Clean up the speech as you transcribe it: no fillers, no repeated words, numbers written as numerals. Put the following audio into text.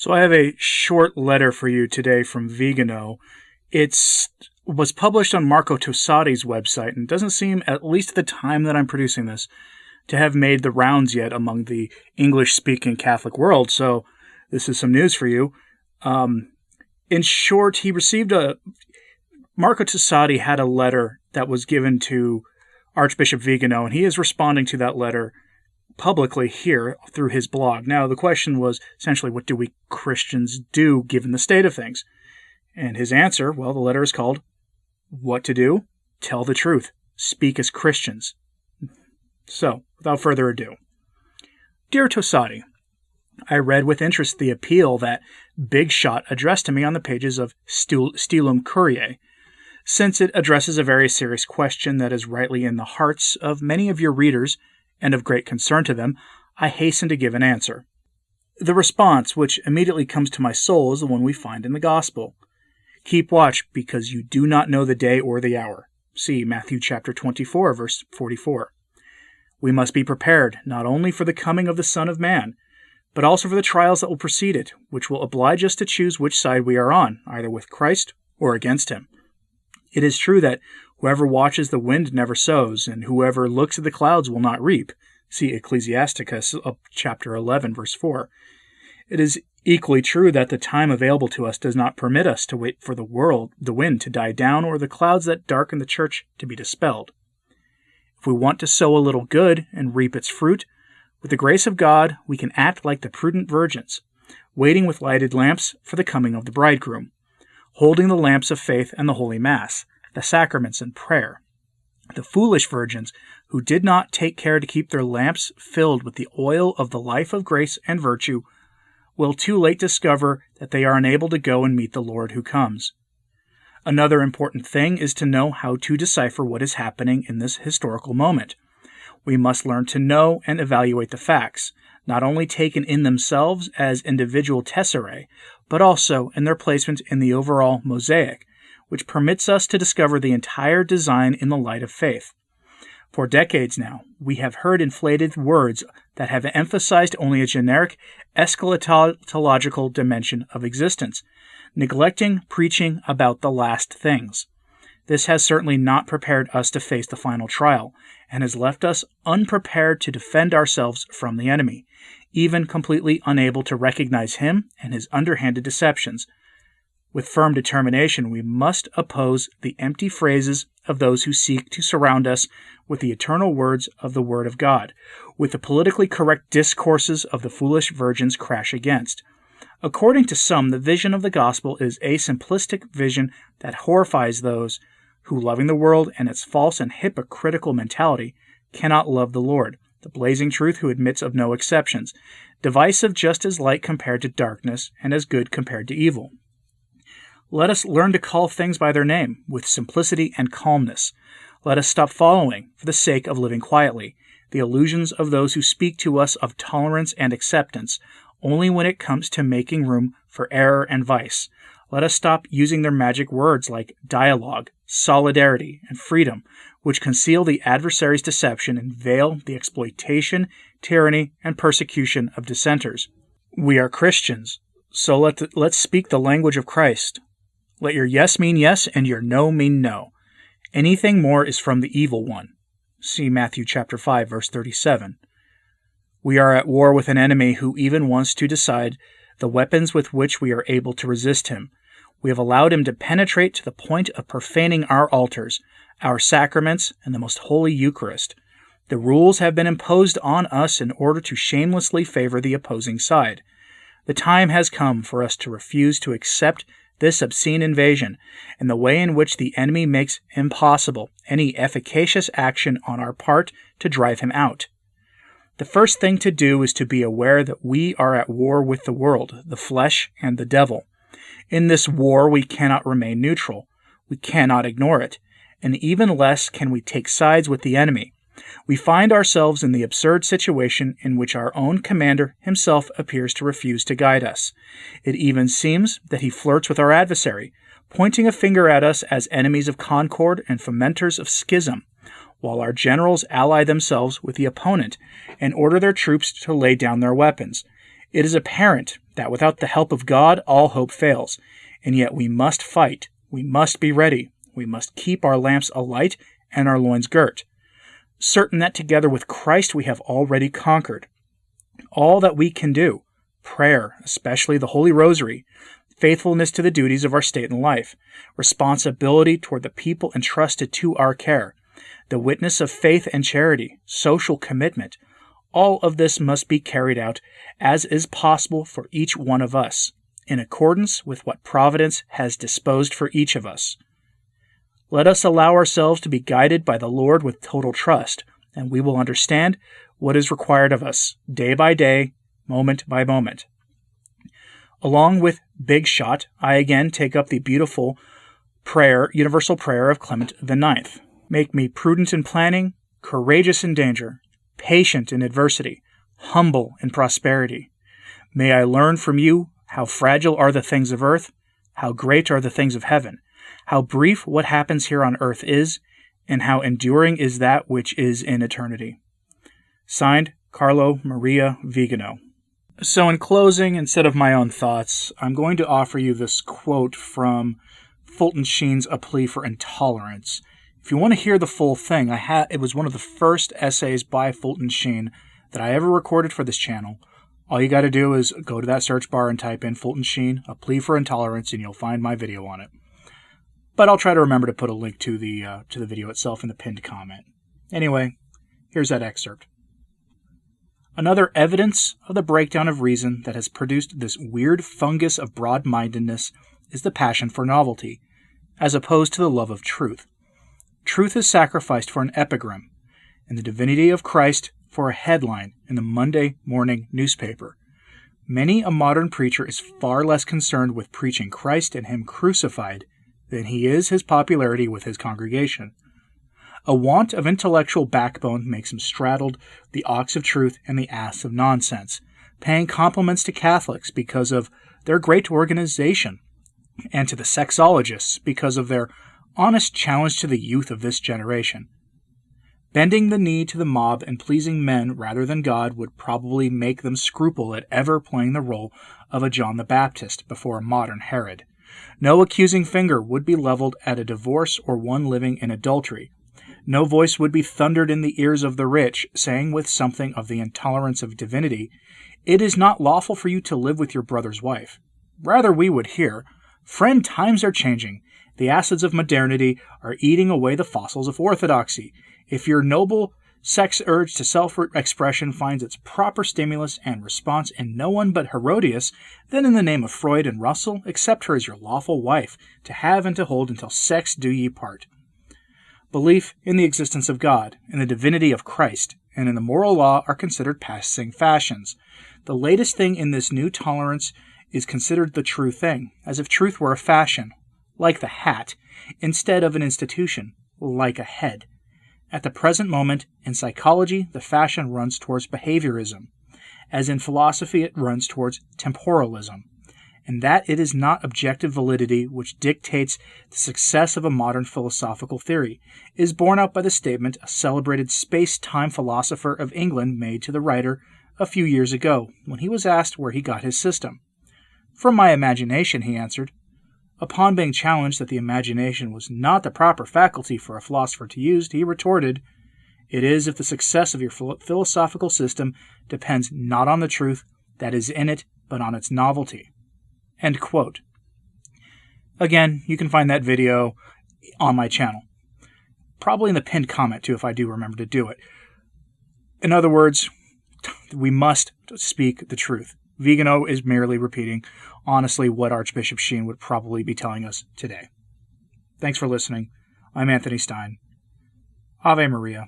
So I have a short letter for you today from Vigano. It was published on Marco Tossati's website and doesn't seem, at least at the time that I'm producing this, to have made the rounds yet among the English-speaking Catholic world, so this is some news for you. In short, Marco Tossati had a letter that was given to Archbishop Vigano, and he is responding to that letter publicly here through his blog. Now, the question was essentially, what do we Christians do given the state of things? And his answer, well, the letter is called, What to Do? Tell the Truth. Speak as Christians. So, without further ado. Dear Tossati, I read with interest the appeal that Big Shot addressed to me on the pages of Stilum Curiae. Since it addresses a very serious question that is rightly in the hearts of many of your readers, and of great concern to them, I hasten to give an answer. The response which immediately comes to my soul is the one we find in the Gospel. Keep watch, because you do not know the day or the hour. See Matthew chapter 24, verse 44. We must be prepared, not only for the coming of the Son of Man, but also for the trials that will precede it, which will oblige us to choose which side we are on, either with Christ or against him. It is true that whoever watches the wind never sows, and whoever looks at the clouds will not reap. See Ecclesiasticus chapter 11, verse 4. It is equally true that the time available to us does not permit us to wait for the wind to die down, or the clouds that darken the church to be dispelled. If we want to sow a little good and reap its fruit, with the grace of God, we can act like the prudent virgins, waiting with lighted lamps for the coming of the bridegroom, holding the lamps of faith and the Holy Mass, the sacraments and prayer. The foolish virgins, who did not take care to keep their lamps filled with the oil of the life of grace and virtue, will too late discover that they are unable to go and meet the Lord who comes. Another important thing is to know how to decipher what is happening in this historical moment. We must learn to know and evaluate the facts, not only taken in themselves as individual tesserae, but also in their placement in the overall mosaic, which permits us to discover the entire design in the light of faith. For decades now, we have heard inflated words that have emphasized only a generic eschatological dimension of existence, neglecting preaching about the last things. This has certainly not prepared us to face the final trial, and has left us unprepared to defend ourselves from the enemy, even completely unable to recognize him and his underhanded deceptions. With firm determination, we must oppose the empty phrases of those who seek to surround us with the eternal words of the Word of God, with the politically correct discourses of the foolish virgins crash against. According to some, the vision of the gospel is a simplistic vision that horrifies those who, loving the world and its false and hypocritical mentality, cannot love the Lord, the blazing truth who admits of no exceptions, divisive just as light compared to darkness, and as good compared to evil. Let us learn to call things by their name, with simplicity and calmness. Let us stop following, for the sake of living quietly, the illusions of those who speak to us of tolerance and acceptance, only when it comes to making room for error and vice. Let us stop using their magic words like dialogue, solidarity, and freedom, which conceal the adversary's deception and veil the exploitation, tyranny, and persecution of dissenters. We are Christians, so let's speak the language of Christ. Let your yes mean yes and your no mean no. Anything more is from the evil one. See Matthew chapter 5, verse 37. We are at war with an enemy who even wants to decide the weapons with which we are able to resist him. We have allowed him to penetrate to the point of profaning our altars, our sacraments, and the most holy Eucharist. The rules have been imposed on us in order to shamelessly favor the opposing side. The time has come for us to refuse to accept this obscene invasion, and the way in which the enemy makes impossible any efficacious action on our part to drive him out. The first thing to do is to be aware that we are at war with the world, the flesh, and the devil. In this war we cannot remain neutral. We cannot ignore it, and even less can we take sides with the enemy. We find ourselves in the absurd situation in which our own commander himself appears to refuse to guide us. It even seems that he flirts with our adversary, pointing a finger at us as enemies of concord and fomenters of schism, while our generals ally themselves with the opponent and order their troops to lay down their weapons. It is apparent that without the help of God, all hope fails, and yet we must fight, we must be ready, we must keep our lamps alight and our loins girt, certain that together with Christ we have already conquered. All that we can do, prayer, especially the Holy Rosary, faithfulness to the duties of our state and life, responsibility toward the people entrusted to our care, the witness of faith and charity, social commitment, all of this must be carried out as is possible for each one of us, in accordance with what Providence has disposed for each of us. Let us allow ourselves to be guided by the Lord with total trust, and we will understand what is required of us, day by day, moment by moment. Along with Big Shot, I again take up the beautiful prayer, universal prayer of Clement IX. Make me prudent in planning, courageous in danger, patient in adversity, humble in prosperity. May I learn from you how fragile are the things of earth, how great are the things of heaven, how brief what happens here on earth is, and how enduring is that which is in eternity. Signed, Carlo Maria Vigano. So in closing, instead of my own thoughts, I'm going to offer you this quote from Fulton Sheen's A Plea for Intolerance. If you want to hear the full thing, it was one of the first essays by Fulton Sheen that I ever recorded for this channel. All you got to do is go to that search bar and type in Fulton Sheen, A Plea for Intolerance, and you'll find my video on it. But I'll try to remember to put a link to the video itself in the pinned comment. Anyway, here's that excerpt. Another evidence of the breakdown of reason that has produced this weird fungus of broad-mindedness is the passion for novelty, as opposed to the love of truth. Truth is sacrificed for an epigram, and the divinity of Christ for a headline in the Monday morning newspaper. Many a modern preacher is far less concerned with preaching Christ and Him crucified than he is his popularity with his congregation. A want of intellectual backbone makes him straddle the ox of truth and the ass of nonsense, paying compliments to Catholics because of their great organization, and to the sexologists because of their honest challenge to the youth of this generation. Bending the knee to the mob and pleasing men rather than God would probably make them scruple at ever playing the role of a John the Baptist before a modern Herod. No accusing finger would be leveled at a divorce or one living in adultery. No voice would be thundered in the ears of the rich, saying with something of the intolerance of divinity, "It is not lawful for you to live with your brother's wife." Rather we would hear, "Friend, times are changing. The acids of modernity are eating away the fossils of orthodoxy. If your noble sex urge to self-expression finds its proper stimulus and response in no one but Herodias, then in the name of Freud and Russell, accept her as your lawful wife, to have and to hold until sex do ye part." Belief in the existence of God, in the divinity of Christ, and in the moral law are considered passing fashions. The latest thing in this new tolerance is considered the true thing, as if truth were a fashion, like the hat, instead of an institution, like a head. At the present moment, in psychology, the fashion runs towards behaviorism, as in philosophy it runs towards temporalism, and that it is not objective validity which dictates the success of a modern philosophical theory is borne out by the statement a celebrated space-time philosopher of England made to the writer a few years ago when he was asked where he got his system. "From my imagination," he answered. Upon being challenged that the imagination was not the proper faculty for a philosopher to use, he retorted, "It is if the success of your philosophical system depends not on the truth that is in it, but on its novelty." End quote. Again, you can find that video on my channel. Probably in the pinned comment, too, if I do remember to do it. In other words, we must speak the truth. Vigano is merely repeating, honestly, what Archbishop Sheen would probably be telling us today. Thanks for listening. I'm Anthony Stine. Ave Maria.